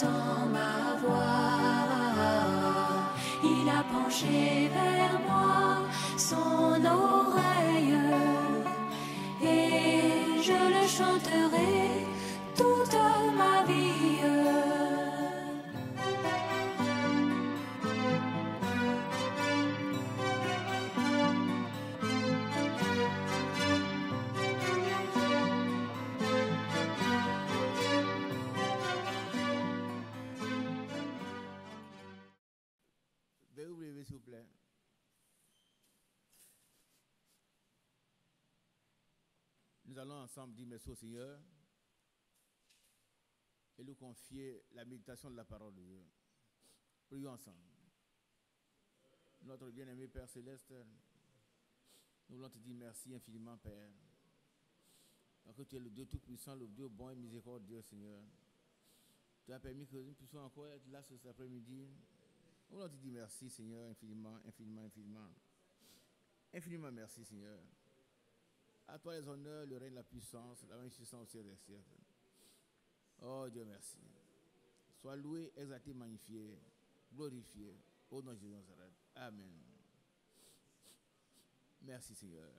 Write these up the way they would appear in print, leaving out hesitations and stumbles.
entend ma voix. Il a penché vers moi son oreille et je le chanterai toute ma vie. Veuillez vous lever, s'il vous plaît. Nous allons ensemble dire merci au Seigneur et lui confier la méditation de la parole de Dieu. Prions ensemble. Notre bien-aimé Père Céleste, nous voulons te dire merci infiniment, Père. Parce que tu es le Dieu Tout-Puissant, le Dieu bon et miséricordieux, Seigneur. Tu as permis que nous puissions encore être là cet après-midi. Nous voulons te dire merci, Seigneur, infiniment, infiniment, infiniment. Infiniment merci, Seigneur. À toi les honneurs, le règne, la puissance, la magnificence au ciel des siècles. Oh Dieu, merci. Sois loué, exalté, magnifié, glorifié. Au nom de Jésus de Nazareth. Amen. Merci, Seigneur.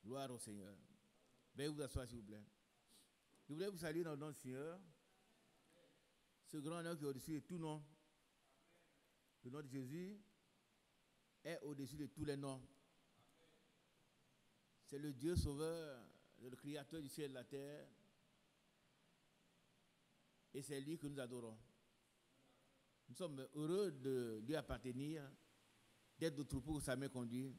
Gloire au Seigneur. Veuillez vous asseoir, s'il vous plaît. Je voulais vous saluer dans le nom du Seigneur. Ce grand nom qui est au-dessus de tout nom. Le nom de Jésus est au-dessus de tous les noms. C'est le Dieu sauveur, le créateur du ciel et de la terre. Et c'est lui que nous adorons. Nous sommes heureux de lui appartenir, d'être de troupeau où sa main conduit.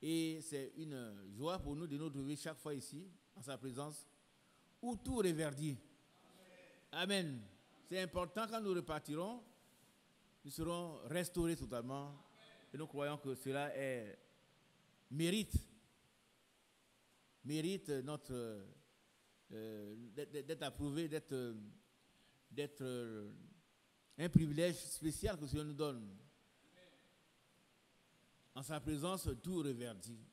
Et c'est une joie pour nous de nous trouver chaque fois ici, en sa présence, où tout reverdit. Amen. C'est important, quand nous repartirons, nous serons restaurés totalement. Et nous croyons que cela mérite notre d'être approuvé, d'être un privilège spécial que Dieu nous donne. En sa présence, tout reverdit.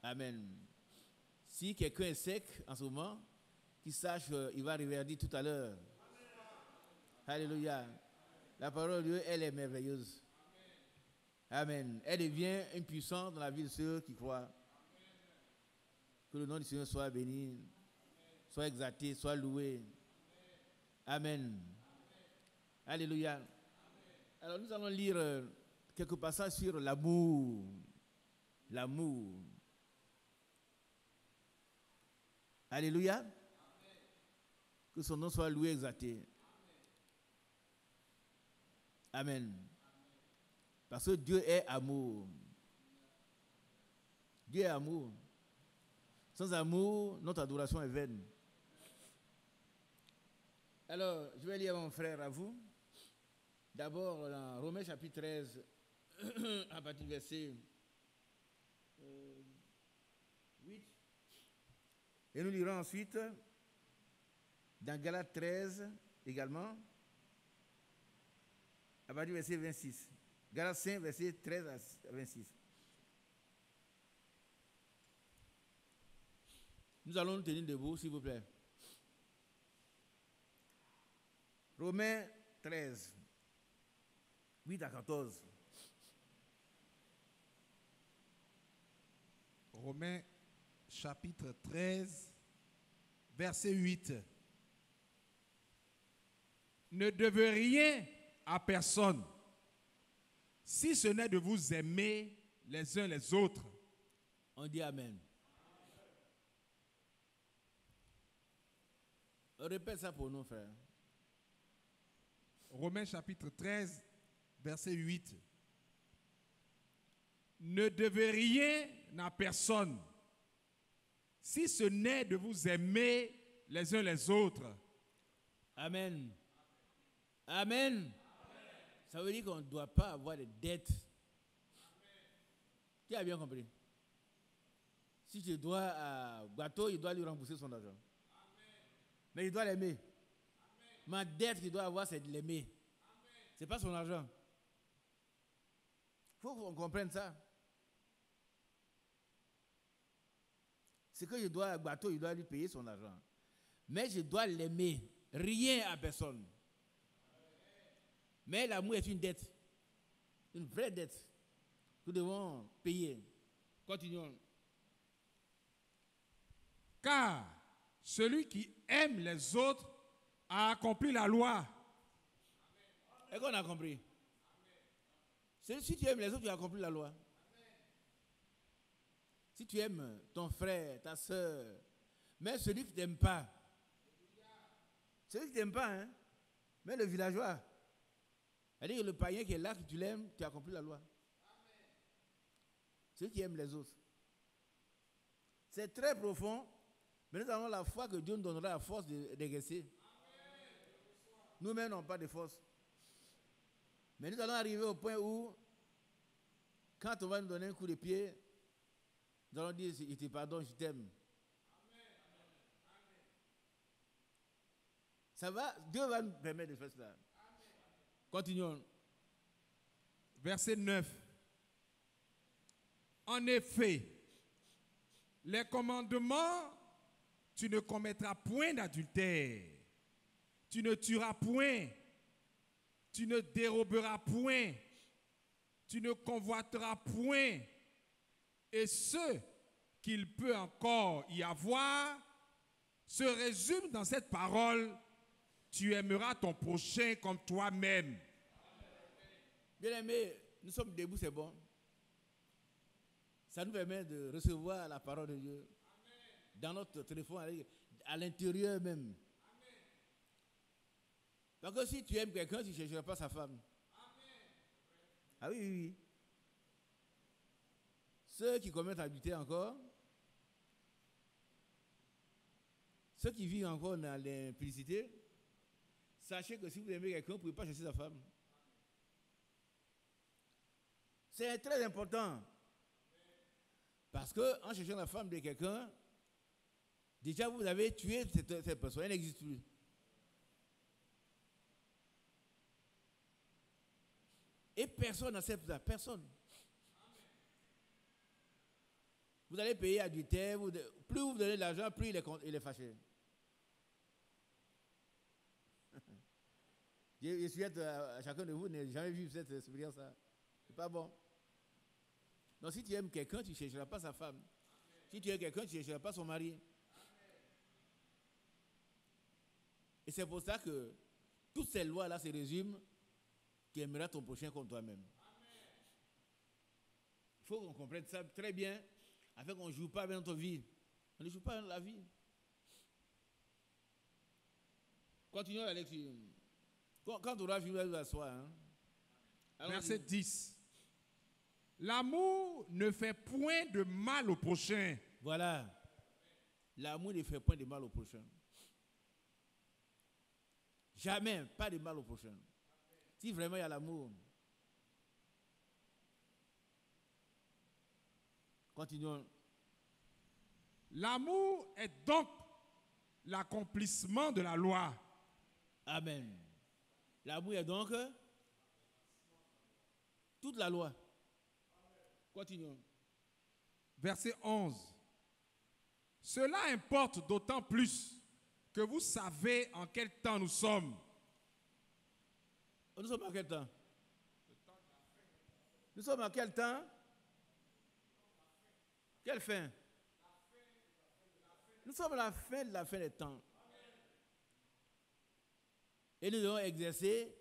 Amen. Si quelqu'un est sec en ce moment, qu'il sache qu'il va reverdir tout à l'heure. Alléluia. La parole de Dieu, elle est merveilleuse. Amen. Elle devient une puissance dans la vie de ceux qui croient. Que le nom du Seigneur soit béni, soit exalté, soit loué. Amen. Alléluia. Alors nous allons lire quelques passages sur l'amour. L'amour. Alléluia. Que son nom soit loué, exalté. Amen. Parce que Dieu est amour. Dieu est amour. Sans amour, notre adoration est vaine. Alors, je vais lire à mon frère, à vous. D'abord, dans Romains chapitre 13, à partir du verset 8. Et nous lirons ensuite dans Galates 13 également, à partir du verset 26. Galates 5, verset 13 à 26. Nous allons nous tenir debout, s'il vous plaît. Romains 13, 8 à 14. Romains chapitre 13, verset 8. Ne devez rien à personne, si ce n'est de vous aimer les uns les autres. On dit Amen. Répète ça pour nous, frère. Romains chapitre 13, verset 8. Ne devez rien à personne, si ce n'est de vous aimer les uns les autres. Amen. Amen. Ça veut dire qu'on ne doit pas avoir de dettes. Qui a bien compris? Si tu dois à Gâteau, il doit lui rembourser son argent. Mais il doit l'aimer. Ma dette qu'il doit avoir, c'est de l'aimer. Ce n'est pas son argent. Il faut qu'on comprenne ça. Ce que je dois à bateau, je dois lui payer son argent. Mais je dois l'aimer. Rien à personne. Mais l'amour est une dette. Une vraie dette. Que nous devons payer. Continuons. Car celui qui aime les autres a accompli la loi. Est-ce qu'on a compris? Si tu aimes les autres, tu as accompli la loi. Si tu aimes ton frère, ta soeur, mais celui qui ne t'aime pas, celui qui ne t'aime pas, hein, mais le villageois, c'est-à-dire que le païen qui est là, que tu l'aimes, tu as accompli la loi. Celui qui aime les autres. C'est très profond, mais nous avons la foi que Dieu nous donnera la force d'exercer. Nous-mêmes n'avons pas de force. Mais nous allons arriver au point où, quand on va nous donner un coup de pied, nous allons dire, je te pardonne, je t'aime. Ça va, Dieu va nous permettre de faire cela. Continuons. Verset 9. En effet, les commandements, tu ne commettras point d'adultère, tu ne tueras point, tu ne déroberas point, tu ne convoiteras point, et ce qu'il peut encore y avoir se résume dans cette parole: tu aimeras ton prochain comme toi-même. Bien-aimés, nous sommes debout, c'est bon. Ça nous permet de recevoir la parole de Dieu. Dans notre téléphone, à l'intérieur même. Parce que si tu aimes quelqu'un, tu ne chercheras pas sa femme. Ah oui, oui, oui. Ceux qui commettent l'adultère encore, ceux qui vivent encore dans l'impudicité, sachez que si vous aimez quelqu'un, vous ne pouvez pas chercher sa femme. C'est très important. Parce qu'en cherchant la femme de quelqu'un, déjà vous avez tué cette personne, elle n'existe plus. Et personne n'accepte ça, personne. Vous allez payer adultère, plus vous donnez de l'argent, plus il est fâché. Je souhaite à chacun de vous n'ait jamais vu cette expérience-là. C'est pas bon. Donc si tu aimes quelqu'un, tu ne chercheras pas sa femme. Si tu aimes quelqu'un, tu ne chercheras pas son mari. Et c'est pour ça que toutes ces lois-là se résument: tu aimeras ton prochain comme toi-même. Il faut qu'on comprenne ça très bien, afin qu'on ne joue pas avec notre vie. On ne joue pas avec la vie. Continuons la lecture. Quand tu auras fini, tu vas s'asseoir. Hein? Verset 10. L'amour ne fait point de mal au prochain. Voilà. L'amour ne fait point de mal au prochain. Jamais, pas de mal au prochain. Si vraiment il y a l'amour. Continuons. L'amour est donc l'accomplissement de la loi. Amen. L'amour est donc toute la loi. Continuons. Verset 11. Cela importe d'autant plus que vous savez en quel temps nous sommes. Nous sommes en quel temps? Nous sommes en quel temps? Quelle fin? Nous sommes à la fin de la fin des temps. Et nous devons exercer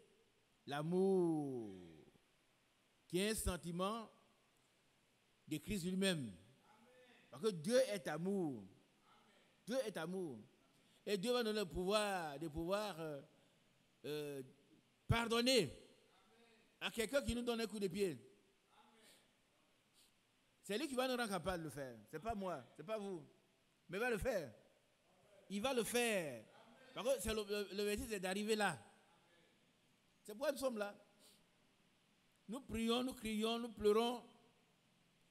l'amour, qui est un sentiment de Christ lui-même. Parce que Dieu est amour. Dieu est amour. Et Dieu va nous donner le pouvoir de pouvoir pardonner à quelqu'un qui nous donne un coup de pied. C'est lui qui va nous rendre capable de le faire. Ce n'est pas moi, ce n'est pas vous. Mais il va le faire. Il va le faire. Parce que c'est le verset, c'est d'arriver là. C'est pourquoi nous sommes là. Nous prions, nous crions, nous pleurons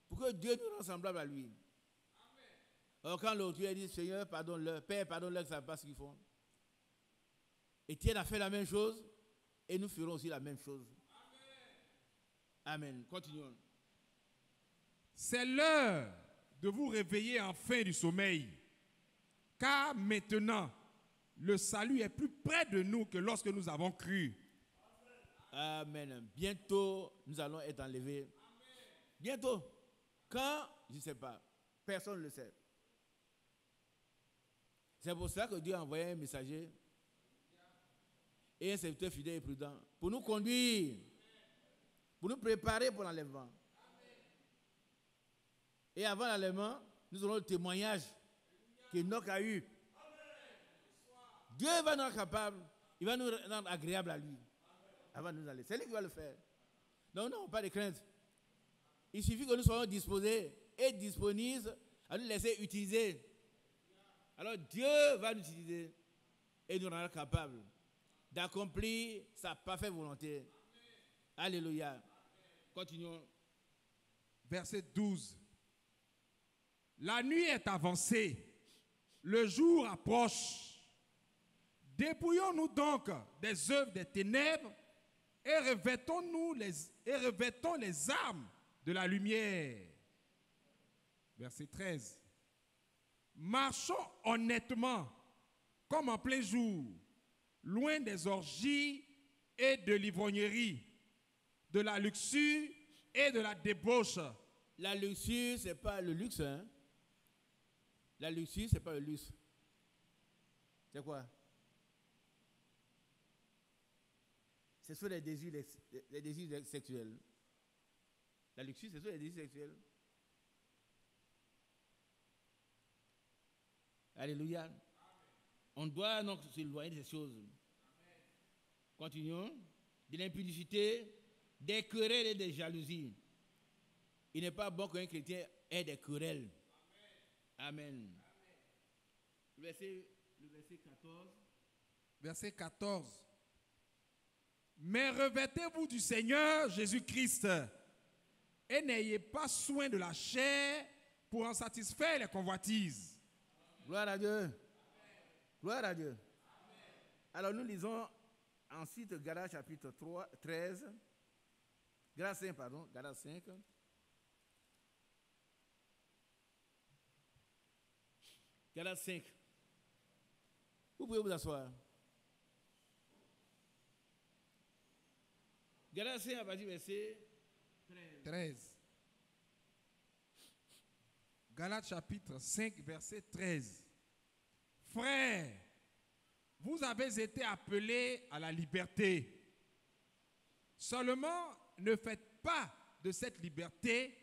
pour que Dieu nous rende semblables à lui. Alors quand l'autre dit: Seigneur, pardonne-leur, Père, pardonne-leur, que ça ne savent pas ce qu'ils font. Étienne a fait la même chose et nous ferons aussi la même chose. Amen. Continuons. C'est l'heure de vous réveiller enfin du sommeil. Car maintenant, le salut est plus près de nous que lorsque nous avons cru. Amen. Bientôt, nous allons être enlevés. Bientôt. Quand? Je ne sais pas. Personne ne le sait. C'est pour ça que Dieu a envoyé un messager et un serviteur fidèle et prudent pour nous conduire, pour nous préparer pour l'enlèvement. Et avant l'enlèvement, nous aurons le témoignage qu'Enoch a eu. Dieu va nous rendre capables, il va nous rendre agréables à lui. Avant de nous aller. C'est lui qui va le faire. Donc, non, pas de crainte. Il suffit que nous soyons disposés et disponibles à nous laisser utiliser. Alors, Dieu va nous utiliser et nous rendre capables d'accomplir sa parfaite volonté. Alléluia. Continuons. Verset 12. La nuit est avancée, le jour approche. Dépouillons-nous donc des œuvres des ténèbres et revêtons les armes de la lumière. Verset 13. Marchons honnêtement, comme en plein jour, loin des orgies et de l'ivrognerie, de la luxure et de la débauche. La luxure, ce n'est pas le luxe. Hein? La luxure, ce n'est pas le luxe. C'est quoi? Ce sont les désirs sexuels. La luxure, ce sont les désirs sexuels. Alléluia. Amen. On doit donc s'éloigner de ces choses. Amen. Continuons. De l'impudicité, des querelles et des jalousies. Il n'est pas bon qu'un chrétien ait des querelles. Amen. Amen. Le verset 14. Verset 14. Mais revêtez-vous du Seigneur Jésus-Christ et n'ayez pas soin de la chair pour en satisfaire les convoitises. Gloire à Dieu. Amen. Gloire à Dieu. Amen. Alors nous lisons ensuite Galates chapitre 13. Galates 5, pardon. Galates 5. Galates 5. Vous pouvez vous asseoir. Galates 5 à partir du verset 13. Galates chapitre 5, verset 13. Frères, vous avez été appelés à la liberté. Seulement, ne faites pas de cette liberté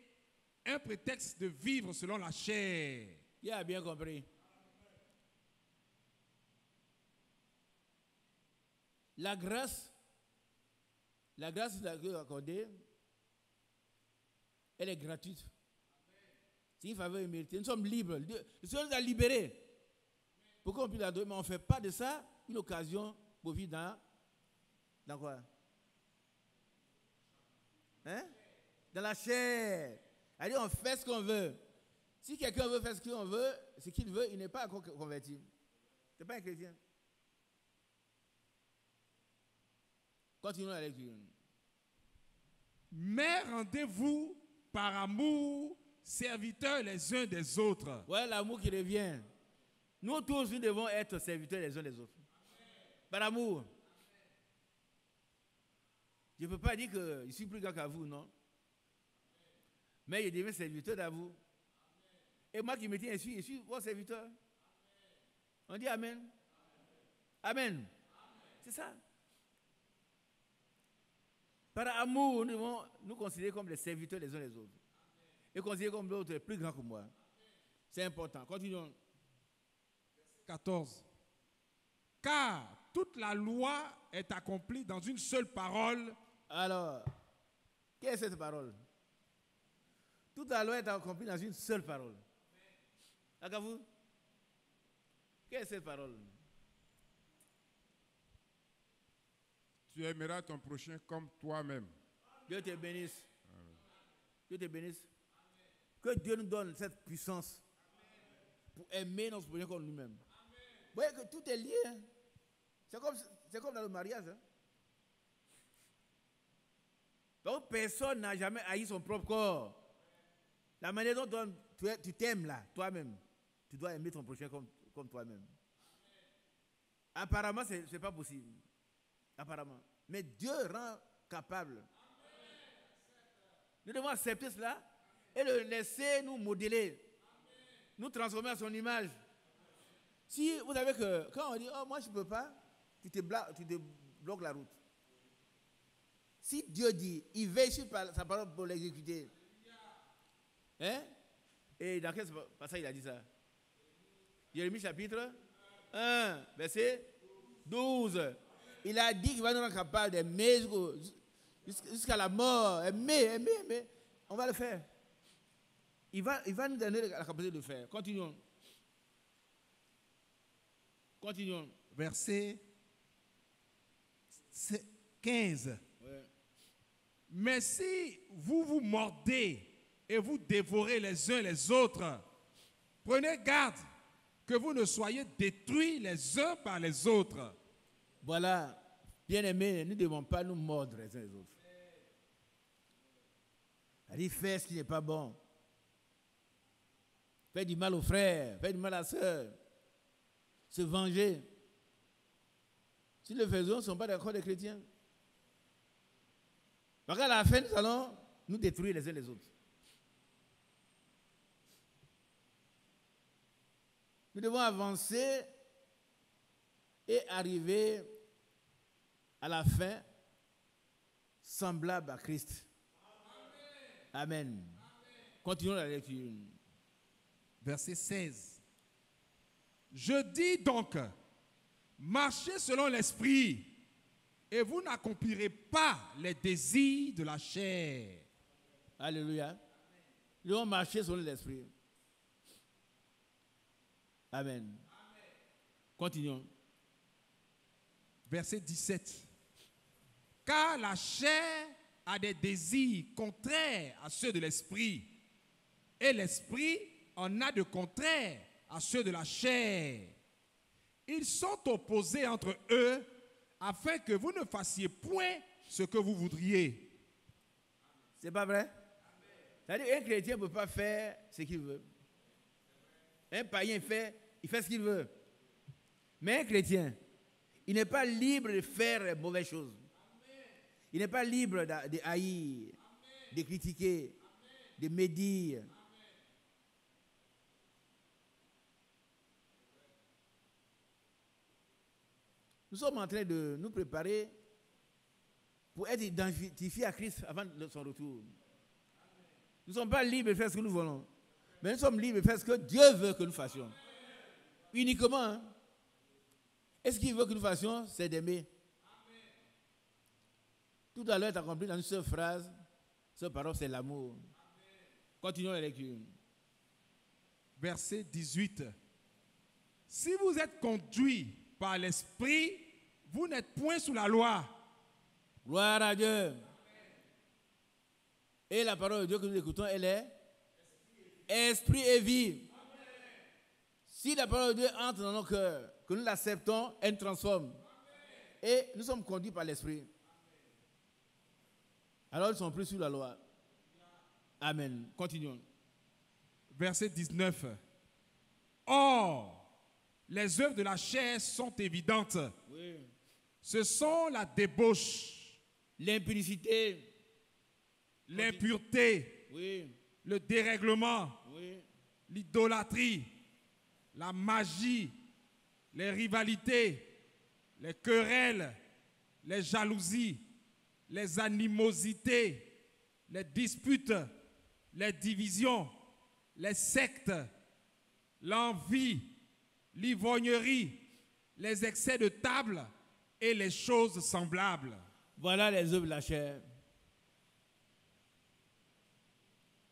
un prétexte de vivre selon la chair. Il a bien compris. La grâce que Dieu a accordée, elle est gratuite. C'est une faveur imméritée. Nous sommes libres. Le Seigneur nous a libérés. Pourquoi on peut l'adorer? Mais on ne fait pas de ça une occasion pour vivre dans quoi? Hein? Dans la chair. C'est-à-dire on fait ce qu'on veut. Si quelqu'un veut faire ce qu'il veut, il n'est pas encore converti. Ce n'est pas un chrétien. Continuons la lecture. Mais rendez-vous par amour, serviteurs les uns des autres. Voilà l'amour qui revient. Nous tous, nous devons être serviteurs les uns des autres. Par amour. Je ne peux pas dire que je suis plus grand qu'à vous, non. Mais je deviens serviteur à vous. Et moi qui me tiens ici, je suis votre serviteur. On dit Amen. Amen. C'est ça. Par amour, nous devons nous considérer comme les serviteurs les uns les autres. Et considérer comme l'autre est plus grand que moi. C'est important. Continuons. 14. Car toute la loi est accomplie dans une seule parole. Alors, quelle est cette parole? Toute la loi est accomplie dans une seule parole. D'accord? Quelle est cette parole? Tu aimeras ton prochain comme toi-même. Dieu te bénisse. Amen. Dieu te bénisse. Amen. Que Dieu nous donne cette puissance. Amen. Pour aimer notre prochain comme nous-mêmes. Vous voyez que tout est lié. Hein? C'est comme dans le mariage. Hein? Donc personne n'a jamais haï son propre corps. La manière dont on tu t'aimes là, toi-même. Tu dois aimer ton prochain comme toi-même. Apparemment, ce n'est pas possible. Apparemment. Mais Dieu rend capable. Nous devons accepter cela et le laisser nous modeler, nous transformer à son image. Si vous savez que quand on dit, oh, moi je ne peux pas, tu te bloques la route. Si Dieu dit, il veille sur sa parole pour l'exécuter. Hein? Et dans quel passage il a dit ça? Jérémie chapitre 1, verset 12. Il a dit qu'il va nous rendre capables d'aimer jusqu'à la mort. Aimer. On va le faire. Il va nous donner la capacité de le faire. Continuons. Verset 15. Ouais. Mais si vous vous mordez et vous dévorez les uns les autres, prenez garde que vous ne soyez détruits les uns par les autres. Voilà, bien-aimés, nous ne devons pas nous mordre les uns les autres. C'est-à-dire faire ce qui n'est pas bon. Faire du mal au frère, faire du mal à la sœur. Se venger. Si nous le faisons, nous ne sommes pas d'accord des chrétiens. Parce qu'à la fin, nous allons nous détruire les uns les autres. Nous devons avancer et arriver à la fin semblable à Christ. Amen. Continuons la lecture. Verset 16. Je dis donc, marchez selon l'esprit et vous n'accomplirez pas les désirs de la chair. Alléluia. Nous devons marcher selon l'esprit. Amen. Continuons. Verset 17. Car la chair a des désirs contraires à ceux de l'esprit, et l'esprit en a de contraires à ceux de la chair. Ils sont opposés entre eux, afin que vous ne fassiez point ce que vous voudriez. C'est pas vrai? C'est-à-dire qu'un chrétien ne peut pas faire ce qu'il veut. Un païen il fait ce qu'il veut. Mais un chrétien, il n'est pas libre de faire les mauvaises choses. Il n'est pas libre de haïr, de critiquer, de médire. Nous sommes en train de nous préparer pour être identifiés à Christ avant son retour. Nous ne sommes pas libres de faire ce que nous voulons, mais nous sommes libres de faire ce que Dieu veut que nous fassions. Uniquement. Hein? Et ce qu'il veut que nous fassions, c'est d'aimer. Tout à l'heure, tu as compris dans une seule phrase, cette parole, c'est l'amour. Continuons la lecture. Verset 18. Si vous êtes conduits par l'esprit, vous n'êtes point sous la loi. Gloire à Dieu. Et la parole de Dieu que nous écoutons, elle est esprit et vie. Si la parole de Dieu entre dans nos cœurs, que nous l'acceptons, elle nous transforme. Et nous sommes conduits par l'esprit. Alors ils ne sont plus sous la loi. Amen. Continuons. Verset 19. Or, les œuvres de la chair sont évidentes. Oui. Ce sont la débauche, L'impudicité. l'impureté, Oui. le dérèglement, Oui. l'idolâtrie, la magie, les rivalités, les querelles, les jalousies, les animosités, les disputes, les divisions, les sectes, l'envie, l'ivrognerie, les excès de table et les choses semblables. Voilà les œuvres de la chair.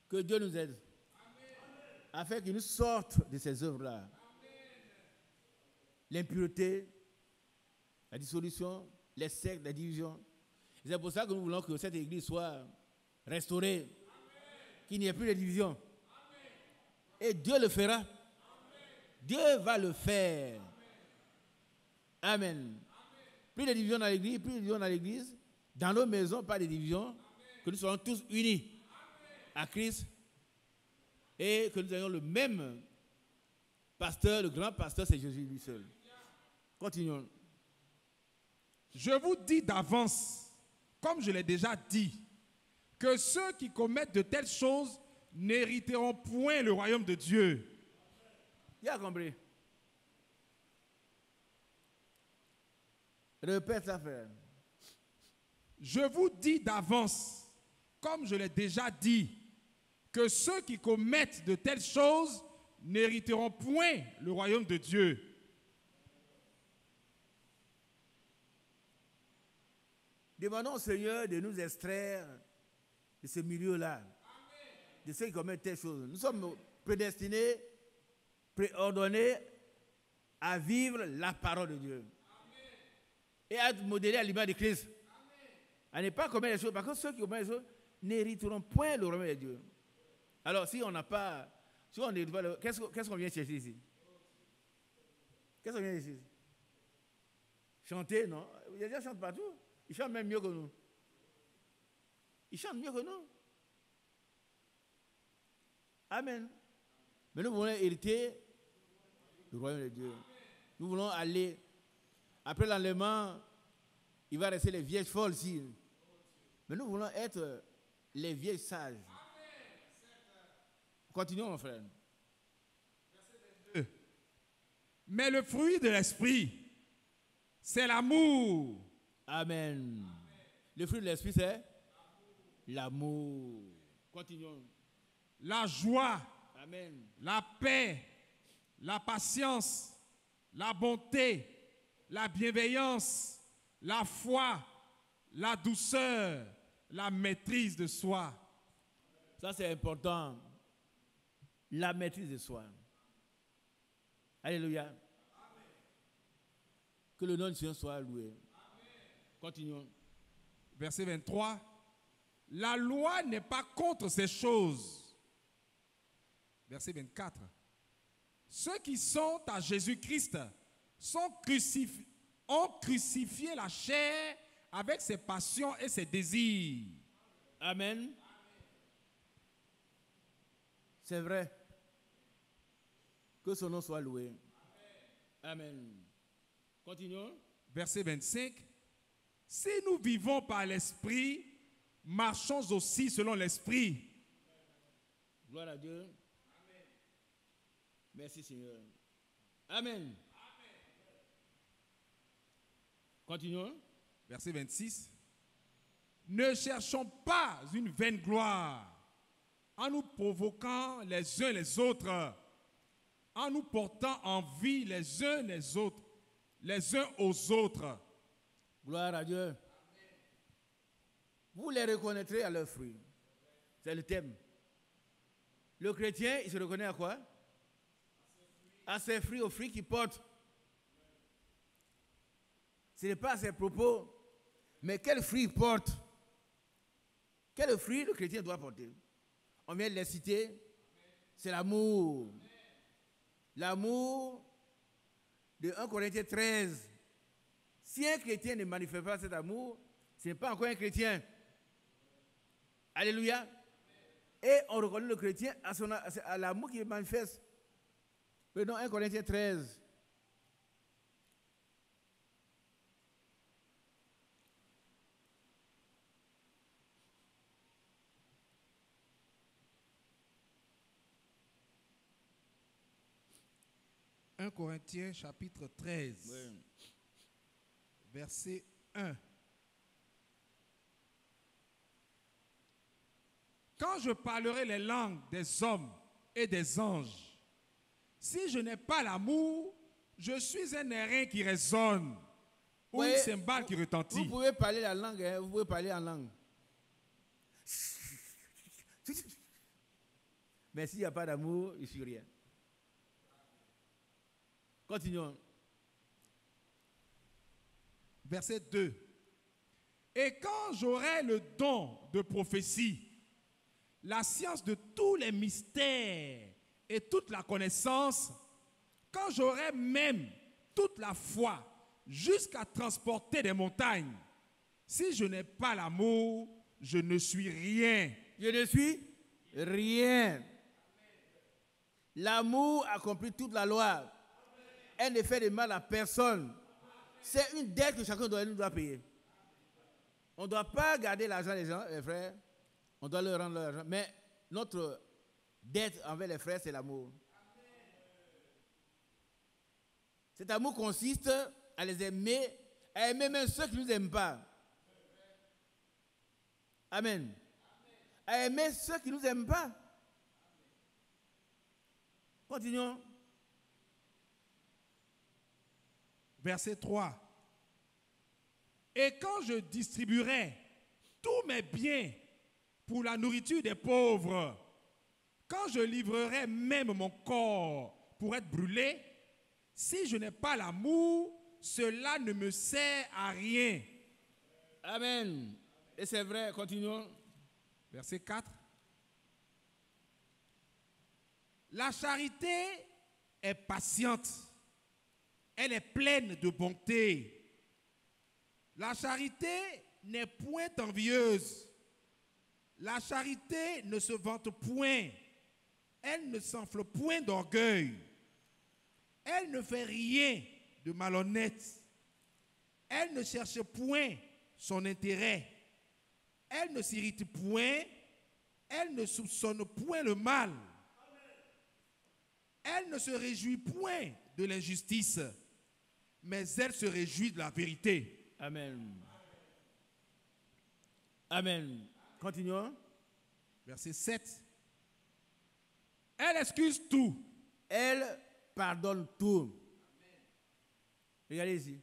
Que Dieu nous aide. Afin qu'il nous sorte de ces œuvres-là. L'impureté, la dissolution, les sectes, la division. Et c'est pour ça que nous voulons que cette église soit restaurée. Qu'il n'y ait plus de division. Et Dieu le fera. Dieu va le faire. Amen. Plus de division dans l'église, plus de division dans l'église. Dans nos maisons, pas de division. Que nous soyons tous unis à Christ. Et que nous ayons le même pasteur, le grand pasteur, c'est Jésus lui seul. Continuons. Je vous dis d'avance, comme je l'ai déjà dit, que ceux qui commettent de telles choses n'hériteront point le royaume de Dieu. Il a compris. Répète ça, frère. Je vous dis d'avance, comme je l'ai déjà dit, que ceux qui commettent de telles choses n'hériteront point le royaume de Dieu. Demandons au Seigneur de nous extraire de ce milieu-là, de ceux qui commettent telles choses. Nous sommes prédestinés, préordonnés à vivre la parole de Dieu. Et à être modélés à l'image de Christ. À ne pas commettre les choses, parce que ceux qui commettent les choses n'hériteront point le royaume de Dieu. Alors, si on n'a pas, si on n'hérite pas, qu'est-ce qu'on vient chercher ici? Qu'est-ce qu'on vient ici? Chanter, non? Il y a des gens qui chantent partout. Ils chantent même mieux que nous. Ils chantent mieux que nous. Amen. Mais nous voulons hériter du royaume de Dieu. Nous voulons aller. Après l'enlèvement, il va rester les vieilles folles ici. Mais nous voulons être les vieilles sages. Continuons, mon frère. Mais le fruit de l'esprit, c'est l'amour. Amen. Le fruit de l'esprit, c'est l'amour. Continuons. La joie, Amen. la paix, la patience, la bonté, la bienveillance, la foi, la douceur, la maîtrise de soi. Ça, c'est important. La maîtrise de soi. Alléluia. Que le nom du Seigneur soit loué. Continuons. Verset 23. La loi n'est pas contre ces choses. Verset 24. Ceux qui sont à Jésus-Christ ont crucifié la chair avec ses passions et ses désirs. Amen. C'est vrai. Que son nom soit loué. Amen. Continuons. Verset 25. Si nous vivons par l'esprit, marchons aussi selon l'esprit. Gloire à Dieu. Merci Seigneur. Amen. Continuons. Verset 26. Ne cherchons pas une vaine gloire en nous provoquant les uns les autres, en nous portant envie les uns les autres, les uns aux autres. Gloire à Dieu. Vous les reconnaîtrez à leurs fruits. C'est le thème. Le chrétien, il se reconnaît à quoi? À ses fruits, aux fruits qu'il porte. Ce n'est pas à ses propos, mais quel fruit il porte? Quel fruit le chrétien doit porter? On vient de les citer. C'est l'amour. L'amour de 1 Corinthiens 13. Si un chrétien ne manifeste pas cet amour, ce n'est pas encore un chrétien. Alléluia. Et on reconnaît le chrétien à l'amour qu'il manifeste. Prenons 1 Corinthiens 13. « 1 Corinthiens chapitre 13, Oui. verset 1. Quand je parlerai les langues des hommes et des anges, si je n'ai pas l'amour, je suis un airain qui résonne ou une cymbale qui retentit. Vous pouvez parler la langue, hein, vous pouvez parler en langue. Mais s'il n'y a pas d'amour, il ne suis rien. Continuons. Verset 2. Et quand j'aurai le don de prophétie, la science de tous les mystères et toute la connaissance, quand j'aurai même toute la foi jusqu'à transporter des montagnes, si je n'ai pas l'amour, je ne suis rien. Je ne suis rien. L'amour accomplit toute la loi. Elle ne fait de mal à personne. C'est une dette que chacun nous doit payer. On ne doit pas garder l'argent des gens, les frères. On doit leur rendre leur argent. Mais notre dette envers les frères, c'est l'amour. Cet amour consiste à les aimer, à aimer même ceux qui ne nous aiment pas. Amen. À aimer ceux qui ne nous aiment pas. Continuons. Verset 3. Et quand je distribuerai tous mes biens pour la nourriture des pauvres, quand je livrerai même mon corps pour être brûlé, si je n'ai pas l'amour, cela ne me sert à rien. Amen. Et c'est vrai, continuons. Verset 4. La charité est patiente. Elle est pleine de bonté. La charité n'est point envieuse. La charité ne se vante point. Elle ne s'enfle point d'orgueil. Elle ne fait rien de malhonnête. Elle ne cherche point son intérêt. Elle ne s'irrite point. Elle ne soupçonne point le mal. Elle ne se réjouit point de l'injustice, mais elle se réjouit de la vérité. Amen. Amen. Continuons. Verset 7. Elle excuse tout. Elle pardonne tout. Regardez ici.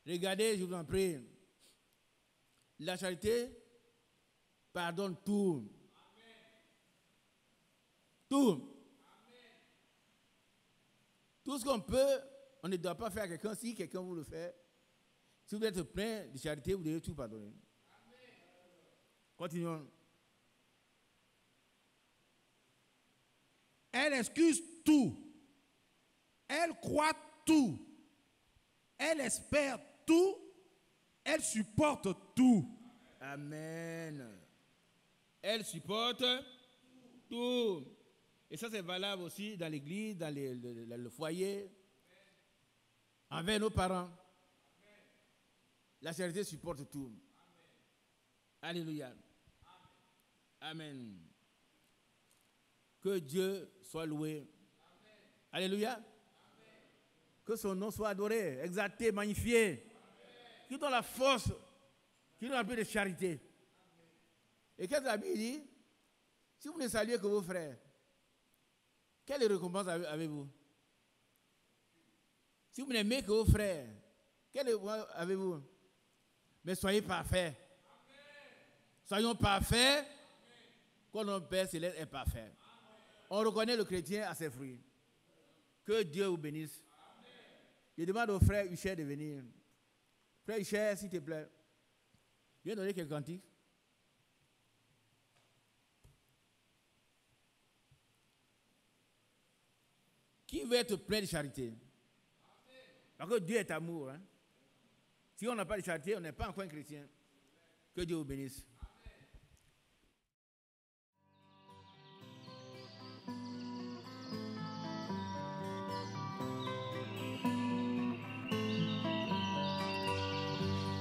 Regardez, je vous en prie. La charité pardonne tout. Tout. Tout ce qu'on peut, on ne doit pas faire à quelqu'un. Si quelqu'un vous le fait, si vous êtes plein de charité, vous devez tout pardonner. Continuons. Elle excuse tout. Elle croit tout. Elle espère tout. Elle supporte tout. Amen. Elle supporte tout. Et ça, c'est valable aussi dans l'église, dans le foyer, envers nos parents. La charité supporte tout. Alléluia. Amen. Que Dieu soit loué. Alléluia. Que son nom soit adoré, exalté, magnifié. Qu'il donne la force, qu'il donne un peu de charité. Et qu'est-ce que la Bible dit? Si vous ne saluez que vos frères, quelle récompense avez-vous? Si vous n'aimez que vos frères, quelle récompense avez-vous? Mais soyez parfaits. Soyons parfaits, comme notre Père Céleste est parfait. On reconnaît le chrétien à ses fruits. Que Dieu vous bénisse. Je demande au frère Huchet de venir. Frère Huchet, s'il te plaît, viens donner quelques cantiques. Qui veut être plein de charité? Parce que Dieu est amour. Hein? Si on n'a pas de charité, on n'est pas encore un chrétien. Que Dieu vous bénisse.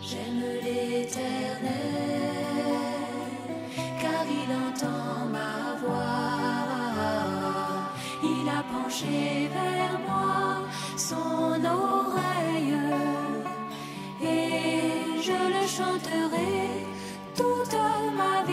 J'aime l'Éternel, car il entend ma voix. Il a penché vers moi son oreille, et je le chanterai toute ma vie.